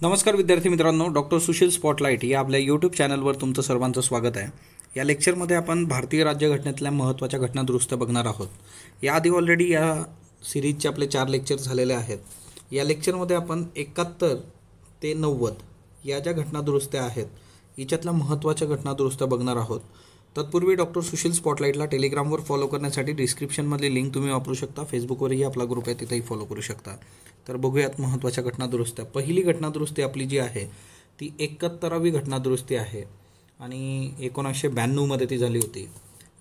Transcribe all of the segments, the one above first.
नमस्कार विद्यार्थी मित्रांनो, डॉक्टर सुशील स्पॉटलाइट या आपल्या यूट्यूब चॅनलवर तुमचं सर्वांचं स्वागत आहे। या लेक्चरमध्ये आपण भारतीय राज्यघटनेतल्या महत्त्वाच्या घटना दुरुस्त्या बघणार आहोत। याआधी ऑलरेडी या सिरीजचे आपले 4 लेक्चर झालेले आहेत। या लेक्चरमध्ये आपण 71 ते 90 या ज्या घटना दुरुस्त्या आहेत याच्यातल्या महत्त्वाच्या घटना दुरुस्त्या बघणार आहोत। तत्पूर्वी डॉक्टर सुशील स्पॉटलाइटला टेलिग्रामवर फॉलो करण्यासाठी डिस्क्रिप्शनमधली लिंक तुम्ही वापरू शकता। फेसबुकवरही आपला ग्रुप आहे, तिथेही फॉलो करू शकता। तर बघूयात महत्त्वाच्या घटना दुरुस्त्या। पहिली घटना दुरुस्ती आपली जी आहे ती 71वी घटना दुरुस्ती आहे आणि 1992 मध्ये ती झाली होती।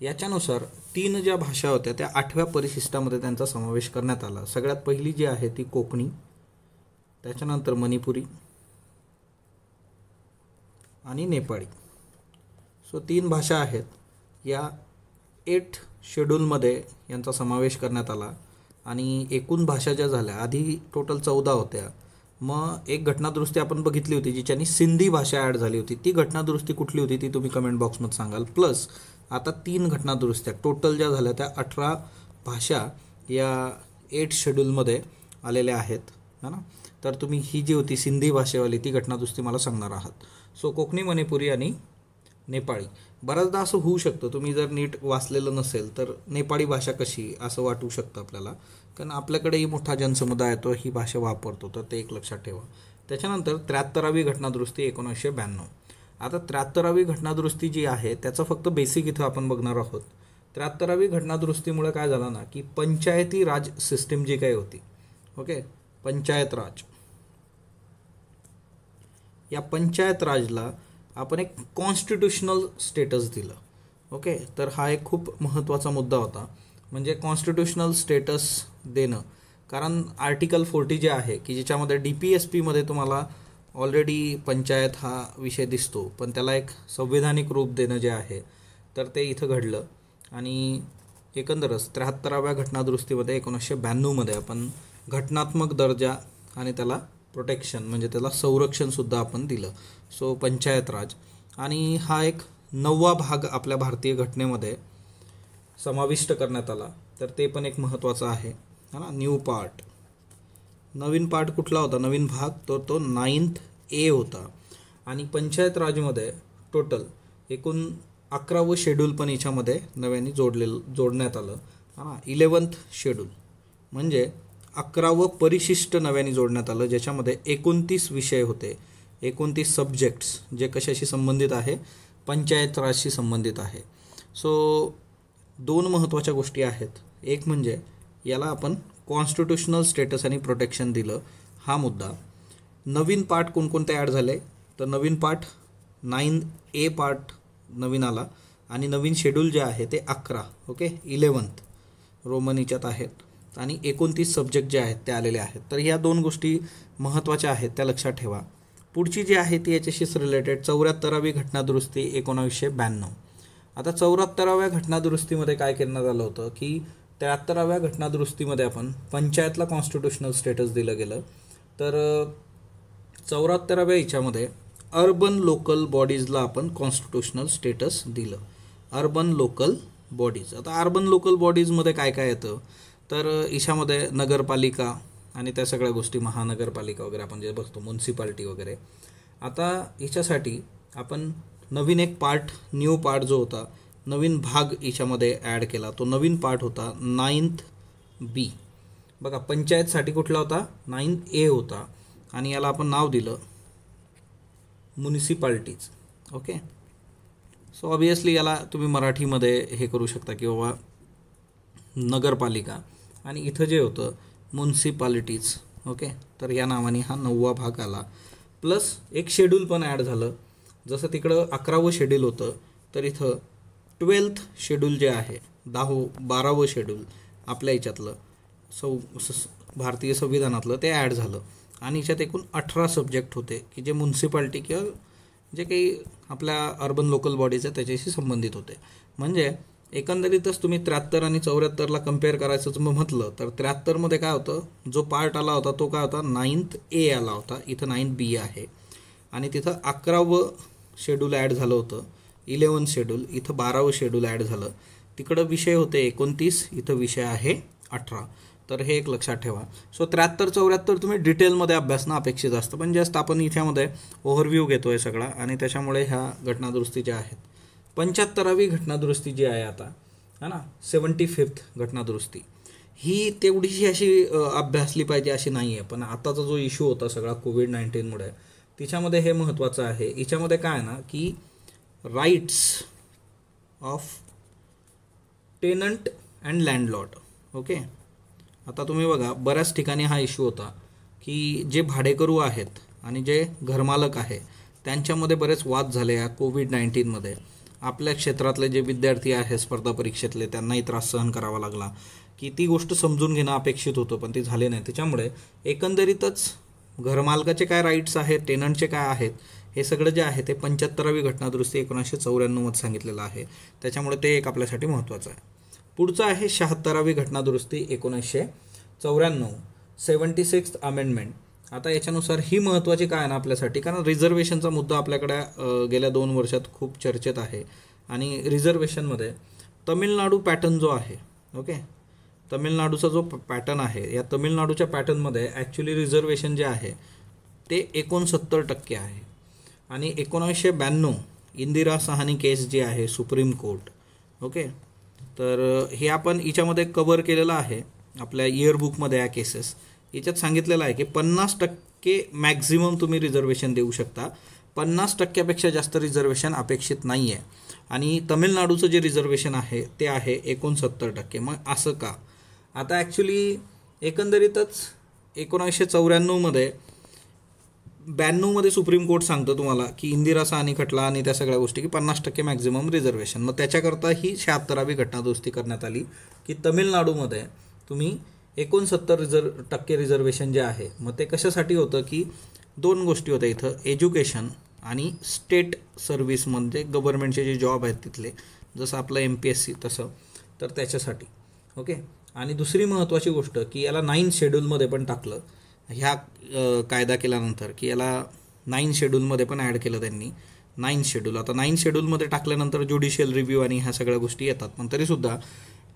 याच्यानुसार 3 ज्या भाषा होत्या त्या 8व्या परिशिष्टामध्ये त्यांचा समावेश करण्यात आला। सगळ्यात पहिली जी आहे ती कोकणी, त्याच्यानंतर मणिपुरी आणि नेपाळी। सो 3 भाषा आहेत। या 8 शेड्यूलमध्ये यांचा समावेश करण्यात आला आणि एकूण भाषा ज्या झाल्या आधी टोटल 14 होत्या। मग एक घटना दुरुस्ती आपण बघितली होती जिच्यानी सिंधी भाषा ॲड झाली होती। ती घटना दुरुस्ती कुठली होती ती तुम्ही कमेंट बॉक्समध्ये सांगाल। प्लस आता 3 घटना दुरुस्त्या टोटल ज्या झाल्या त्या 18 भाषा या 8 शेड्यूलमध्ये आलेल्या आहेत, है ना। तर तुम्ही ही जी होती सिंधी भाषेवाली ती घटना दुरुस्ती मला सांगणार आहात। सो कोकणी, मणिपुरी आणि नेपाळी। बऱ्याचदा असं होऊ शकतं, तुम्ही जर नीट वाचलेलं नसेल तर नेपाळी भाषा कशी असं वाटू शकतं आपल्याला, कारण आपल्याकडेही मोठा जनसमुदाय आहे तो ही भाषा वापरतो, तर ते एक लक्षात ठेवा। त्याच्यानंतर 73वी घटना दुरुस्ती 1992। आता 73वी घटना दुरुस्ती जी आहे त्याचं फक्त बेसिक इथं आपण बघणार आहोत। 73वी घटना दुरुस्तीमुळे काय झालं ना की पंचायती राज सिस्टीम जी काही होती, ओके, पंचायत राज, या पंचायत राजला आपण एक कॉन्स्टिट्यूशनल स्टेटस दिलं। ओके, तर हा एक खूप महत्त्वाचा मुद्दा होता, म्हणजे कॉन्स्टिट्यूशनल स्टेटस देणं। कारण आर्टिकल 40 जे आहे की ज्याच्यामध्ये DPSPमध्ये तुम्हाला ऑलरेडी पंचायत हा विषय दिसतो, पण त्याला एक संवैधानिक रूप देणं जे आहे तर ते इथं घडलं। आणि एकंदरच 73व्या घटना दुरुस्तीमध्ये 1992 मध्ये आपण घटनात्मक दर्जा आणि त्याला प्रोटेक्शन म्हणजे त्याला संरक्षणसुद्धा आपण दिलं। सो पंचायत राज, आणि हा एक 9वा भाग आपल्या भारतीय घटनेमध्ये समाविष्ट करण्यात आला, तर ते पण एक महत्त्वाचं आहे, है ना। न्यू पार्ट, नवीन पार्ट कुठला होता, नवीन भाग तो 9th A होता। आणि पंचायत राजमध्ये टोटल एकूण 11वं शेड्यूल पण याच्यामध्ये नव्याने जोडण्यात आलं, हां। 11th शेड्यूल म्हणजे 11वं परिशिष्ट नव्याने जोडण्यात आलं, ज्याच्यामध्ये 29 विषय होते, 29 सब्जेक्ट्स जे कशाशी संबंधित आहे, पंचायत राजशी संबंधित आहे। सो 2 महत्त्वाच्या गोष्टी आहेत। एक म्हणजे याला आपण कॉन्स्टिट्यूशनल स्टेटस आणि प्रोटेक्शन दिलं, हा मुद्दा। नवीन पार्ट कोणकोणते ॲड झाले, तर नवीन पार्ट 9A पार्ट नवीन आला आणि नवीन शेड्यूल जे आहे ते 11, ओके, 11th रोमन याच्यात आहेत आणि 29 सब्जेक्ट जे आहेत ते आलेले आहेत। तर ह्या 2 गोष्टी महत्त्वाच्या आहेत, त्या लक्षात ठेवा। पुढची जी आहे ती याच्याशीच रिलेटेड 74वी घटना दुरुस्ती 1992। आता 74व्या घटना दुरुस्तीमध्ये काय करण्यात आलं होतं की 73व्या घटना दुरुस्तीमध्ये आपण पंचायतला कॉन्स्टिट्यूशनल स्टेटस दिलं गेलं, तर 74व्या याच्यामध्ये अर्बन लोकल बॉडीजला आपण कॉन्स्टिट्यूशनल स्टेटस दिलं। अर्बन लोकल बॉडीज, आता अर्बन लोकल बॉडीजमध्ये काय काय येतं, तर ईशामध्ये नगरपालिका आणि त्या सगळ्या गोष्टी, महानगरपालिका वगैरे आपण जे बघतो, म्युन्सिपाल्टी वगैरे। आता याच्यासाठी आपण नवीन एक पार्ट, न्यू पार्ट जो होता, नवीन भाग याच्यामध्ये ॲड केला, तो नवीन पार्ट होता 9th B। बघा, पंचायतसाठी कुठला होता, 9A होता आणि याला आपण नाव दिलं म्युनिसिपाल्टीज, ओके। सो ऑब्वियसली याला तुम्ही मराठीमध्ये हे करू शकता की बाबा नगरपालिका, आणि इथं जे होतं म्युन्सिपालिटीज, ओके। तर या नावाने हा 9वा भाग आला। प्लस एक शेड्यूल पण ॲड झालं, जसं तिकडं 11वं शेड्यूल होतं तर इथं 12th शेड्यूल जे आहे, 12वं शेड्यूल आपल्या याच्यातलं भारतीय संविधानातलं ते ॲड झालं आणि याच्यात एकूण 18 सब्जेक्ट होते की जे म्युन्सिपाल्टी किंवा जे काही आपल्या अर्बन लोकल बॉडीज आहे त्याच्याशी संबंधित होते। म्हणजे एकंदरीतच तुम्ही 73 आणि 74ला कम्पेअर करायचं म्हटलं तर 73मध्ये काय होतं, जो पार्ट आला होता तो काय होता, 9th A आला होता, इथं 9th B आहे आणि तिथं 11वं शेड्यूल ॲड झालं होतं, 11th शेड्यूल, इथं 12वं शेड्यूल ॲड झालं। तिकडं विषय होते 29, इथं विषय आहे 18। तर हे एक लक्षात ठेवा. सो 73-74 तुम्ही डिटेलमध्ये अभ्यासणं अपेक्षित असतं, पण जस्ट आपण इथ्यामध्ये ओव्हरव्ह्यू घेतो आहे सगळा, आणि त्याच्यामुळे ह्या घटनादुरुस्ती ज्या आहेत. 75वी घटनादुरुस्ती जी आहे आता, है ना, 75th घटनादुरुस्ती, ही तेवढीशी अशी अभ्यासली पाहिजे अशी नाही आहे. पण आताचा जो इश्यू होता सगळा कोविड-19मुळे, तिच्यामध्ये हे महत्त्वाचं आहे. हिच्यामध्ये काय आहे ना, की rights of tenant and landlord. Okay, आता तुम्ही बघा, बऱ्याच ठिकाणी हा इश्यू होता की जे भाडेकरू आहेत आणि जे घरमालक आहे त्यांच्यामध्ये बरेच वाद झाले या कोविड-19मध्ये. आपल्या क्षेत्रातले जे विद्यार्थी आहेत स्पर्धा परीक्षेतले, त्यांनाही त्रास सहन करावा लागला, की ती गोष्ट समजून घेणं अपेक्षित होतं, पण ती झाली नाही. त्याच्यामुळे एकंदरीतच घरमालकाचे काय राईट्स आहेत, टेनंटचे काय आहेत, हे सगळं जे आहे ते 75वी घटनादुरुस्ती 1994मध्ये सांगितलेलं आहे. त्याच्यामुळे ते एक आपल्यासाठी महत्त्वाचं आहे. पुढचं आहे 76वी घटनादुरुस्ती 1994, 76th अमेंडमेंट. आता याच्यानुसार ही महत्त्वाची काय ना आपल्यासाठी, कारण रिझर्वेशनचा मुद्दा आपल्याकडे गेल्या 2 वर्षात खूप चर्चेत आहे. आणि रिझर्वेशनमध्ये तमिळनाडू पॅटर्न जो आहे, ओके, तमिळनाडूचा जो पॅटर्न आहे, या तमिळनाडूच्या पॅटर्नमध्ये ॲक्च्युली रिझर्वेशन जे आहे ते 69% आहे. आणि 1992 इंदिरा साहनी केस जी आहे सुप्रीम कोर्ट, ओके, तर हे आपण हिच्यामध्ये कव्हर केलेलं आहे आपल्या इयरबुकमध्ये. या केसेस याच्यात सांगितलेलं आहे की 50% मॅक्झिमम तुम्ही रिझर्वेशन देऊ शकता, 50%पेक्षा जास्त रिझर्वेशन अपेक्षित नाही आहे. आणि तमिळनाडूचं जे रिझर्वेशन आहे ते आहे 69%. मग असं का? आता ॲक्च्युली एकंदरीतच 1994मध्ये 92मध्ये सुप्रीम कोर्ट सांगतं तुम्हाला की इंदिरा साहनी खटला आणि त्या सगळ्या गोष्टी की 50% मॅक्झिमम रिझर्वेशन. मग त्याच्याकरता ही 76वी घटनादुरुस्ती करण्यात आली की तमिळनाडूमध्ये तुम्ही 69% रिझर्वेशन जे आहे. मग ते कशासाठी होतं की 2 गोष्टी होत्या इथं, एज्युकेशन आणि स्टेट सर्व्हिस, म्हणजे गव्हर्नमेंटचे जे जॉब आहेत तिथले, जसं आपलं MPSC तसं, तर त्याच्यासाठी. ओके, आणि दुसरी महत्त्वाची गोष्ट की याला 9 शेड्यूलमध्ये पण टाकलं ह्या कायदा केल्यानंतर, की याला 9 शेड्यूलमध्ये पण ॲड केलं त्यांनी. 9 शेड्यूल, आता 9 शेड्यूलमध्ये टाकल्यानंतर ज्युडिशियल रिव्ह्यू आणि ह्या सगळ्या गोष्टी येतात. पण तरीसुद्धा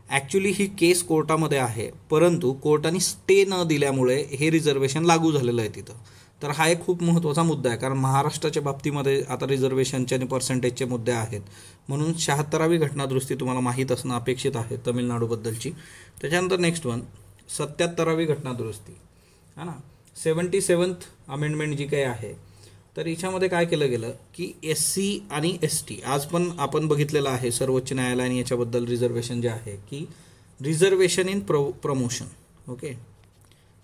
ॲक्च्युली ही केस कोर्टामध्ये आहे, परंतु कोर्टाने स्टे न दिल्यामुळे हे रिझर्वेशन लागू झालेलं आहे तिथं. तर हा एक खूप महत्त्वाचा मुद्दा आहे, कारण महाराष्ट्राच्या बाबतीमध्ये आता रिझर्वेशनचे आणि पर्सेंटेजचे मुद्दे आहेत. म्हणून 76वी घटनादुरुस्ती तुम्हाला माहीत असणं अपेक्षित आहे तमिळनाडूबद्दलची. त्याच्यानंतर नेक्स्ट वन 77वी घटनादुरुस्ती, हा ना, 77th अमेंडमेंट जी काही आहे, तर हिच्यामध्ये काय केलं गेलं की SC आणि ST, आज पण आपण बघितलेलं आहे सर्वोच्च न्यायालयाने याच्याबद्दल रिझर्वेशन जे आहे की रिझर्वेशन इन प्रमोशन. ओके,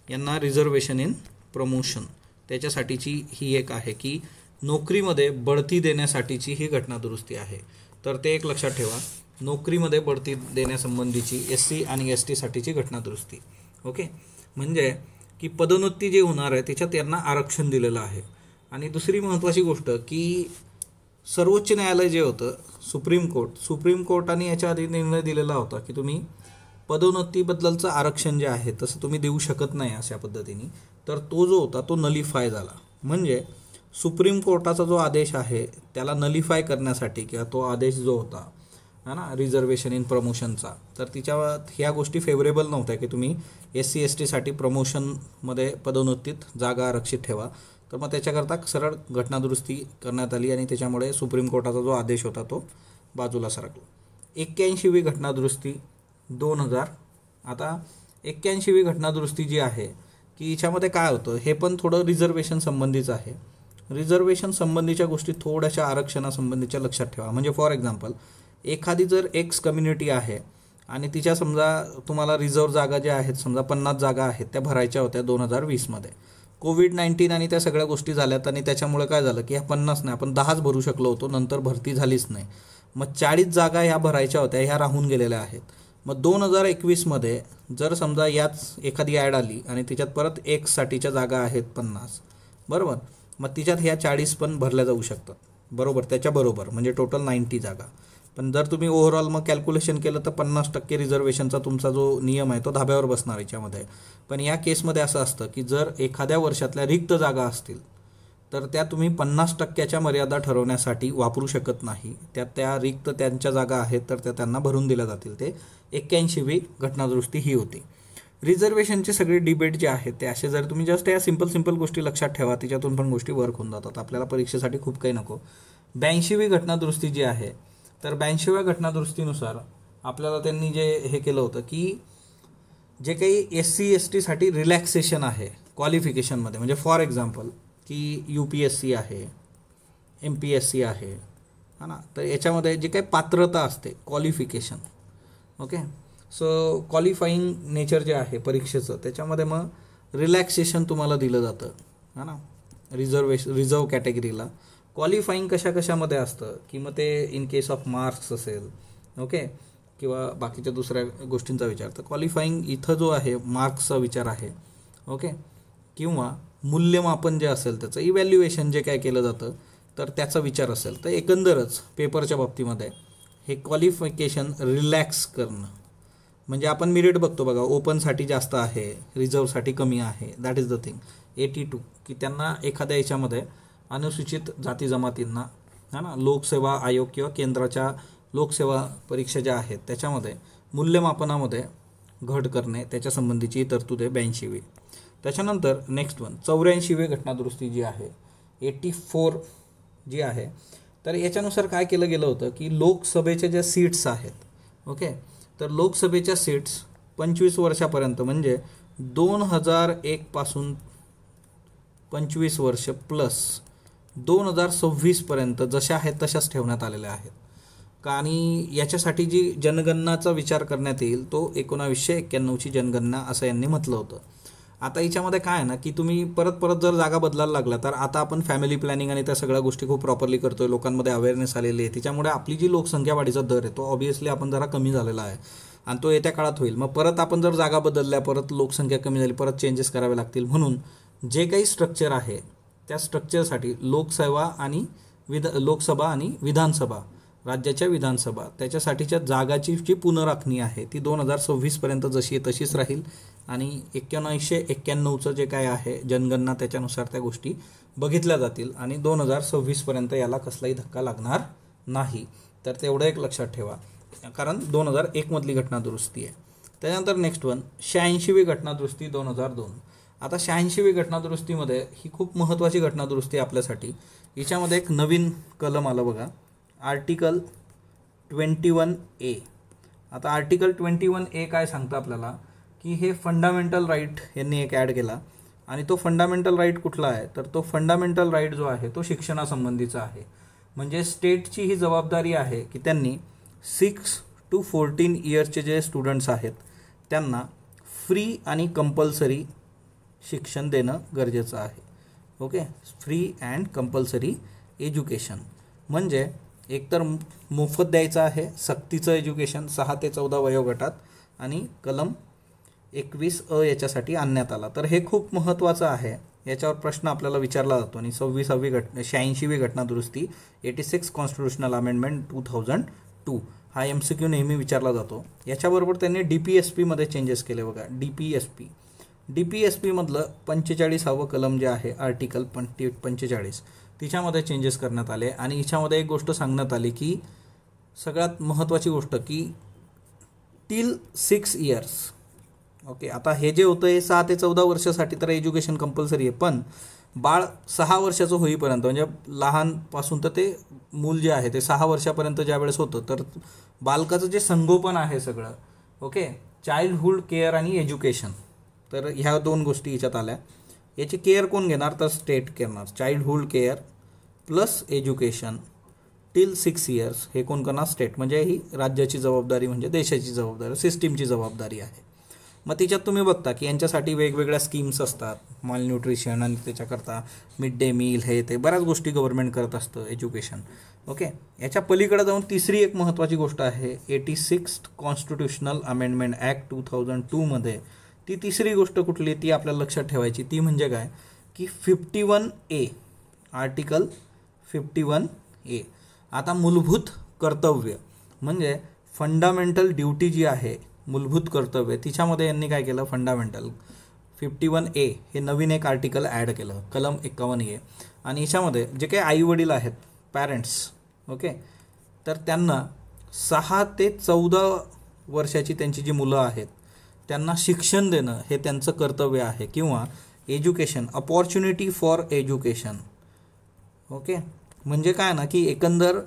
यांना रिझर्वेशन इन प्रमोशन त्याच्यासाठीची ही एक आहे की नोकरीमध्ये बढती देण्यासाठीची ही घटनादुरुस्ती आहे. तर ते एक लक्षात ठेवा, नोकरीमध्ये बढती देण्यासंबंधीची SC आणि STसाठीची घटनादुरुस्ती. ओके, म्हणजे की पदोन्नती जे होणार आहे त्याच्यात यांना आरक्षण दिलेलं आहे. आणि दुसरी महत्त्वाची गोष्ट की सर्वोच्च न्यायालय जे होतं सुप्रीम कोर्टाने याच्या आधी निर्णय दिलेला होता की तुम्ही पदोन्नतीबद्दलचं आरक्षण जे आहे तसं तुम्ही देऊ शकत नाही अशा पद्धतीने. तर तो जो होता तो नलिफाय झाला. म्हणजे सुप्रीम कोर्टाचा जो आदेश आहे त्याला नलिफाय करण्यासाठी, किंवा तो आदेश जो होता है ना रिझर्वेशन इन प्रमोशनचा, तर तिच्या ह्या गोष्टी फेवरेबल नव्हत्या की तुम्ही SC STसाठी प्रमोशनमध्ये पदोन्नतीत जागा आरक्षित ठेवा. तर मग त्याच्याकरता सरळ घटनादुरुस्ती करण्यात आली आणि त्याच्यामुळे सुप्रीम कोर्टाचा जो आदेश होता तो बाजूला सरकला. 81वी घटनादुरुस्ती 2000. आता 81वी घटनादुरुस्ती जी आहे की हिच्यामध्ये काय होतं, हे पण थोडं रिझर्वेशन संबंधीचं आहे. रिझर्वेशन संबंधीच्या गोष्टी थोड्याशा आरक्षणासंबंधीच्या लक्षात ठेवा. म्हणजे फॉर एक्झाम्पल, एखादी जर एक्स कम्युनिटी आहे आणि तिच्या समजा तुम्हाला रिझर्व्ह जागा ज्या आहेत, समजा 50 जागा आहेत, त्या भरायच्या होत्या 2020मध्ये. कोविड-19 आणि त्या सगळ्या गोष्टी झाल्यात आणि त्याच्यामुळे काय झालं की ह्या 50 नाही, आपण 10च भरू शकलो होतो, नंतर भरती झालीच नाही. मग 40 जागा ह्या भरायच्या होत्या, ह्या राहून गेलेल्या आहेत. मग 2021मध्ये जर समजा याच एखादी ॲड आली आणि तिच्यात परत एक्ससाठीच्या जागा आहेत 50, बरोबर, मग तिच्यात ह्या 40 पण भरल्या जाऊ शकतात, बरोबर, त्याच्याबरोबर, म्हणजे टोटल 90 जागा. पण जर तुम्ही ओव्हरऑल मग कॅल्क्युलेशन केलं तर 50% रिझर्वेशनचा तुमचा जो नियम आहे तो धाब्यावर बसणार याच्यामध्ये. पण या केसमध्ये असं असतं की जर एखाद्या वर्षातल्या रिक्त जागा असतील तर त्या तुम्ही 50%च्या मर्यादा ठरवण्यासाठी वापरू शकत नाही. त्या रिक्त त्यांच्या जागा आहेत तर त्या त्यांना भरून दिल्या जातील. ते 81वी घटनादुरुस्ती ही होती. रिझर्वेशनचे सगळे डिबेट जे आहेत ते असे, जर तुम्ही जस्ट या सिंपल गोष्टी लक्षात ठेवा, त्याच्यातून पण गोष्टी वर्क होऊन जातात. आपल्याला परीक्षेसाठी खूप काही नको. 82वी घटनादुरुस्ती जी आहे, तर 82व्या घटनादुरुस्तीनुसार आपल्याला त्यांनी जे हे केलं होतं की जे काही SC ST साठी रिलॅक्सेशन आहे क्वालिफिकेशनमध्ये, म्हणजे फॉर एक्झाम्पल की UPSC आहे, MPSC आहे, हा ना, तर याच्यामध्ये जे काही पात्रता असते qualification, okay, so qualifying nature जे आहे परीक्षेचं, त्याच्यामध्ये मग रिलॅक्सेशन तुम्हाला दिलं जातं, हा ना, रिझर्व कॅटेगरीला. क्वालिफाईंग कशामध्ये असतं की मग ते इन केस ऑफ मार्क्स असेल, ओके, किंवा बाकीच्या दुसऱ्या गोष्टींचा विचार. तर क्वालिफाईंग इथं जो आहे मार्क्सचा विचार आहे, ओके, किंवा मूल्यमापन जे असेल त्याचं इव्हॅल्युएशन जे काय केलं जातं तर त्याचा विचार असेल. तर एकंदरच पेपरच्या बाबतीमध्ये हे क्वालिफिकेशन रिलॅक्स करणं, म्हणजे आपण मेरिट बघतो बघा, ओपनसाठी जास्त आहे, रिझर्वसाठी कमी आहे, दॅट इज द थिंग. 82 की त्यांना एखाद्या याच्यामध्ये अनुसूचित जाती जमातींना, हा ना, लोकसेवा आयोग किंवा केंद्राच्या लोकसेवा परीक्षा ज्या आहेत त्याच्यामध्ये मूल्यमापनामध्ये घट करणे, त्याच्या संबंधीची तरतूद आहे 82वी. त्याच्यानंतर नेक्स्ट वन 84वी घटनादुरुस्ती जी आहे, 84 जी आहे, तर याच्यानुसार काय केलं गेलं होतं की लोकसभेच्या ज्या सीट्स आहेत, ओके, तर लोकसभेच्या सीट्स 25 वर्षापर्यंत, म्हणजे 2001 पासून 25 वर्ष प्लस 2026 पर्यंत जशा आहेत तशाच ठेवण्यात आलेल्या आहेत. आणि याच्यासाठी जी जनगणनाचा विचार करण्यात येईल तो 1991ची जनगणना असं यांनी म्हटलं होतं. आता याच्यामध्ये काय आहे ना की तुम्ही परत जर जागा बदलायला लागला, तर आता आपण फॅमिली प्लॅनिंग आणि त्या सगळ्या गोष्टी खूप प्रॉपरली करतोय, लोकांमध्ये अवेअरनेस आलेली आहे, त्याच्यामुळे आपली जी लोकसंख्या वाढीचा दर आहे तो ऑब्व्हियसली आपण जरा कमी झालेला आहे आणि तो येत्या काळात होईल. मग परत आपण जर जागा बदलल्या, परत लोकसंख्या कमी झाली, परत चेंजेस करावे लागतील. म्हणून जे काही स्ट्रक्चर आहे त्या स्ट्रक्चरसाठी लोकसभा आणि विधानसभा, राज्याच्या विधानसभा, त्याच्यासाठीच्या जागाची जी पुनराखणी आहे ती 2026 पर्यंत जशी आहे तशीच राहील. आणि 1991चं जे काय आहे जनगणना त्याच्यानुसार त्या गोष्टी बघितल्या जातील आणि 2026 पर्यंत याला कसलाही धक्का लागणार नाही. तर तेवढं एक लक्षात ठेवा, कारण 2001 मधली घटनादुरुस्ती आहे. त्यानंतर नेक्स्ट वन 86वी घटनादुरुस्ती 2002. आता 86वी घटनादुरुस्तीमध्ये ही खूप महत्त्वाची घटनादुरुस्ती आहे आपल्यासाठी. हिच्यामध्ये एक नवीन कलम आलं बघा, आर्टिकल 21A. आता आर्टिकल 21A काय सांगतं आपल्याला की हे फंडामेंटल राईट यांनी एक ॲड केला. आणि तो फंडामेंटल राईट कुठला आहे, तर तो फंडामेंटल राईट जो आहे तो शिक्षणासंबंधीचा आहे. म्हणजे स्टेटची ही जबाबदारी आहे की त्यांनी 6 to 14 इयर्सचे जे स्टुडंट्स आहेत त्यांना फ्री आणि कंपल्सरी शिक्षण देणं गरजेचं आहे. Okay, free and compulsory education, म्हणजे एकतर मोफत द्यायचं आहे, सक्तीचं एज्युकेशन 6 ते 14 वयोगटात, आणि कलम 21A याच्यासाठी आणण्यात आला. तर हे खूप महत्त्वाचं आहे, याच्यावर प्रश्न आपल्याला विचारला जातो. आणि 86वी घटनादुरुस्ती 86 कॉन्स्टिट्युशनल अमेंडमेंट 2002 हा MCQ नेहमी विचारला जातो. याच्याबरोबर त्यांनी DPSP मध्ये चेंजेस केले बघा. DPSP मधलं 45वा कलम जे आहे आर्टिकल 45 तिच्यामध्ये चेंजेस करण्यात आले. आणि हिच्यामध्ये एक गोष्ट सांगण्यात आली की सगळ्यात महत्त्वाची गोष्ट की टिल 6 इयर्स. ओके, आता हे जे होतं हे 6 ते 14 वर्षासाठी तर एज्युकेशन कंपल्सरी आहे, पण बाळ 6 वर्षाचं होईपर्यंत, म्हणजे लहानपासून तर ते मूल जे आहे ते 6 वर्षापर्यंत ज्या वेळेस होतं तर बालकाचं जे संगोपन आहे सगळं, ओके, चाइल्डहुड केअर आणि एज्युकेशन, तर ह्या 2 गोष्टी ह्याच्यात आल्या. याची केअर कोण घेणार, तर स्टेट करणार. Childhood care plus education till 6 years हे कोण करणार, स्टेट. म्हणजे ही राज्याची जबाबदारी, म्हणजे देशाची जबाबदारी, सिस्टीमची जबाबदारी आहे. मग तिच्यात तुम्ही बघता की यांच्यासाठी वेगवेगळ्या स्कीम्स असतात, माल न्यूट्रिशन आणि त्याच्याकरता मिड डे मील, हे ते बऱ्याच गोष्टी गव्हर्नमेंट करत असतं एज्युकेशन. ओके, याच्या पलीकडे जाऊन तिसरी एक महत्त्वाची गोष्ट आहे 86 कॉन्स्टिट्युशनल अमेंडमेंट ॲक्ट 2002 मध्ये. ती तिसरी गोष्ट कुठली ती आपल्याला लक्षात ठेवायची, ती म्हणजे काय की 51A, आर्टिकल 51A. आता मूलभूत कर्तव्य, म्हणजे फंडामेंटल ड्युटी जी आहे, मूलभूत कर्तव्य, तिच्यामध्ये यांनी काय केलं, फंडामेंटल 51A हे नवीन एक आर्टिकल ॲड केलं, कलम 51A. आणि याच्यामध्ये जे काही आईवडील आहेत, पॅरेंट्स, ओके, तर त्यांना 6 ते 14 वर्षाची त्यांची जी मुलं आहेत त्यांना शिक्षण देणं हे त्यांचं कर्तव्य आहे, किंवा education, opportunity for education. Okay, म्हणजे काय ना की एकंदर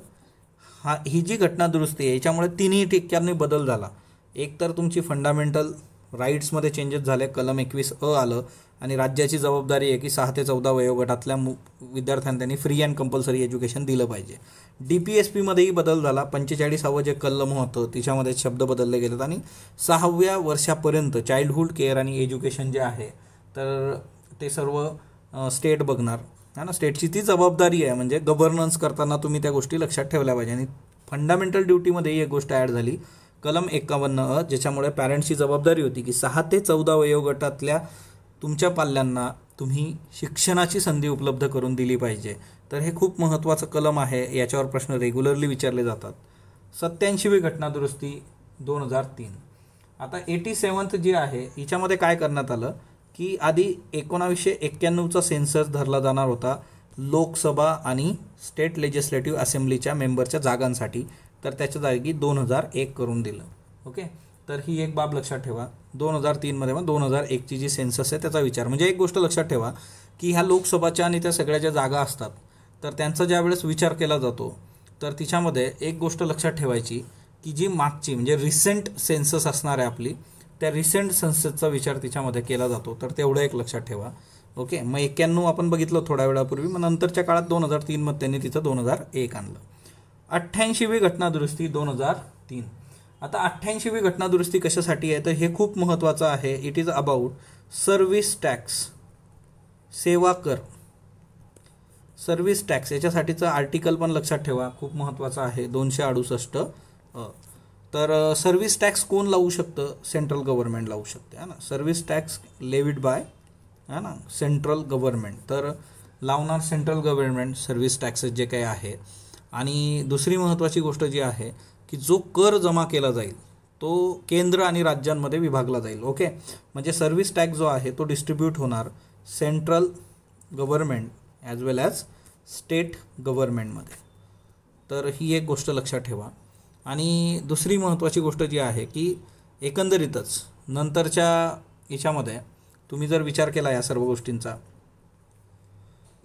ही जी घटना दुरुस्ती आहे याच्यामुळे तिन्ही ठिकाणी बदल झाला. एक तर तुमची फंडामेंटल राईट्समध्ये चेंजेस झाले, कलम 21A आलं, आणि राज्याची जबाबदारी आहे की 6 ते 14 वयोगटातल्या विद्यार्थ्यांना त्यांनी फ्री अँड कंपल्सरी एज्युकेशन दिलं पाहिजे. DPSPमध्येही बदल झाला. 45वं जे कलम होतं तिच्यामध्ये शब्द बदलले गेलेत, आणि 6व्या वर्षापर्यंत चाइल्डहुड केअर आणि एज्युकेशन जे आहे तर ते सर्व स्टेट बघणार है ना. स्टेटची ती जबाबदारी आहे, म्हणजे गव्हर्नन्स करताना तुम्ही त्या गोष्टी लक्षात ठेवल्या पाहिजे. आणि फंडामेंटल ड्युटीमध्येही एक गोष्ट ॲड झाली, कलम 51A, ज्याच्यामुळे पॅरेंट्सची जबाबदारी होती की 6 ते 14 वयोगटातल्या तुमच्या पाल्यांना तुम्ही शिक्षणाची संधी उपलब्ध करून दिली पाहिजे. तर हे खूप महत्त्वाचं कलम आहे, याच्यावर प्रश्न रेग्युलरली विचारले जातात. 87वी घटना दुरुस्ती 2003. आता 87th जी आहे हिच्यामध्ये काय करण्यात आलं की आधी 1991चा सेन्सस धरला जाणार होता लोकसभा आणि स्टेट लेजिस्लेटिव्ह असेंब्लीच्या मेंबरच्या जागांसाठी, तर त्याच्या जागी 2001 करून दिलं. ओके, तर ही एक बाब लक्षात ठेवा. 2003मध्ये मग 2001ची जी सेन्सस आहे त्याचा विचार, म्हणजे एक गोष्ट लक्षात ठेवा की ह्या लोकसभाच्या आणि त्या सगळ्या ज्या जागा असतात तर त्यांचा ज्या वेळेस विचार केला जातो तर तिच्यामध्ये एक गोष्ट लक्षात ठेवायची की जी मागची म्हणजे रिसेंट सेन्सस असणार आहे आपली, त्या रिसेंट सेन्ससचा विचार तिच्यामध्ये केला जातो. तर तेवढं एक लक्षात ठेवा. ओके, मग 91 आपण बघितलं थोड्या वेळापूर्वी, मग नंतरच्या काळात 2003 मध्ये त्यांनी तिथं 2001 आणलं. 88वी घटना दुरुस्ती 2003. आता 88वी घटना दुरुस्ती कशासाठी आहे तर हे खूप महत्त्वाचं आहे. It is about service tax, सेवा कर, सर्व्हिस टॅक्स. याच्यासाठीचं आर्टिकल पण लक्षात ठेवा, खूप महत्त्वाचं आहे, 268. तर सर्व्हिस टॅक्स कोण लावू शकतं? सेंट्रल गव्हर्नमेंट लावू शकते है ना. सर्व्हिस टॅक्स लेविड बाय है ना सेंट्रल गव्हर्नमेंट, तर लावणार सेंट्रल गव्हर्नमेंट सर्व्हिस टॅक्सेस जे काही आहे. आणि दुसरी महत्त्वाची गोष्ट जी आहे की जो कर जमा केला जाईल तो केंद्र आणि राज्यांमध्ये विभागला जाईल. ओके, म्हणजे सर्व्हिस टॅक्स जो आहे तो डिस्ट्रीब्यूट होणार सेंट्रल गव्हर्नमेंट ॲज वेल ॲज स्टेट गव्हर्नमेंटमध्ये. तर ही एक गोष्ट लक्षात ठेवा. आणि दुसरी महत्त्वाची गोष्ट जी आहे की एकंदरीतच नंतरच्या याच्यामध्ये तुम्ही जर विचार केला या सर्व गोष्टींचा,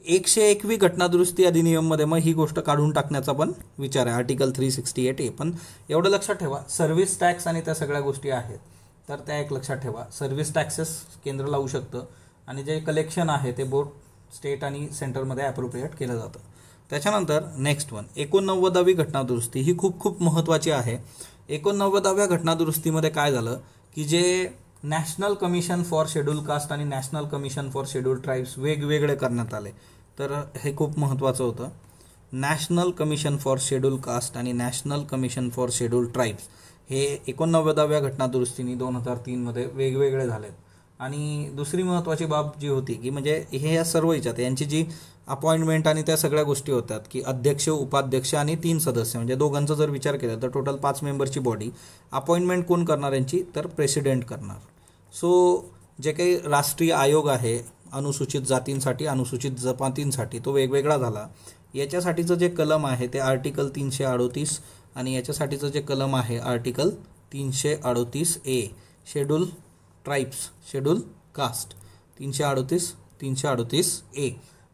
101वी घटना दुरुस्ती अधिनियममध्ये मग ही गोष्ट काढून टाकण्याचा पण विचार आहे, आर्टिकल 368A. पण एवढं लक्षात ठेवा, सर्व्हिस टॅक्स आणि त्या सगळ्या गोष्टी आहेत तर त्या एक लक्षात ठेवा. सर्व्हिस टॅक्सेस केंद्र लावू शकतं आणि जे कलेक्शन आहे ते बोर्ड स्टेट आणि सेंटरमध्ये ॲप्रोप्रिएट केलं जातं. त्याच्यानंतर नेक्स्ट वन 89वी घटना दुरुस्ती, ही खूप खूप महत्त्वाची आहे. 89व्या घटना दुरुस्तीमध्ये काय झालं की जे national commission for schedule caste आणि national commission for schedule tribes वेगवेगळे करण्यात आले. तर हे खूप महत्त्वाचं होतं. National commission for schedule caste आणि national commission for schedule tribes हे 89व्या घटना दुरुस्तीने 2003मध्ये वेगवेगळे झालेत. आणि दुसरी महत्त्वाची बाब जी होती की म्हणजे हे या सर्व याच्यात यांची जी अपॉइंटमेंट आणि त्या सगळ्या गोष्टी होतात की अध्यक्ष, उपाध्यक्ष आणि 3 सदस्य, म्हणजे दोघांचा जर विचार केला तर टोटल 5 मेंबरची बॉडी. अपॉइंटमेंट कोण करणार यांची तर प्रेसिडेंट करणार. सो जे काही राष्ट्रीय आयोग आहे अनुसूचित जातींसाठी, अनुसूचित जमातींसाठी तो वेगवेगळा झाला. याच्यासाठीचं जे कलम आहे ते आर्टिकल 338 आणि याच्यासाठीचं जे कलम आहे article 338A. Schedule tribes, schedule caste 338A.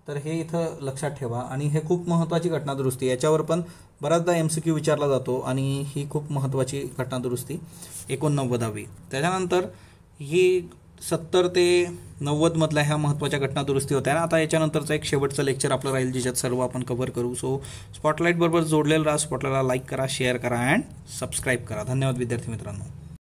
तर हे इथं लक्षात ठेवा. आणि हे खूप महत्त्वाची घटना दुरुस्ती, याच्यावर पण बऱ्याचदा MCQ विचारला जातो आणि ही खूप महत्त्वाची घटना दुरुस्ती 89वी. त्याच्यानंतर ही 70 ते 90 मधल्या ह्या महत्त्वाच्या घटना दुरुस्ती होत्या. आता याच्यानंतरचं एक शेवटचं लेक्चर आपलं राहील ज्याच्यात सर्व आपण कव्हर करू. सो स्पॉटलाईट बरोबर जोडलेलं राहा. स्पॉटलाईटला लाईक करा, शेअर करा अँड सबस्क्राईब करा. धन्यवाद विद्यार्थी मित्रांनो.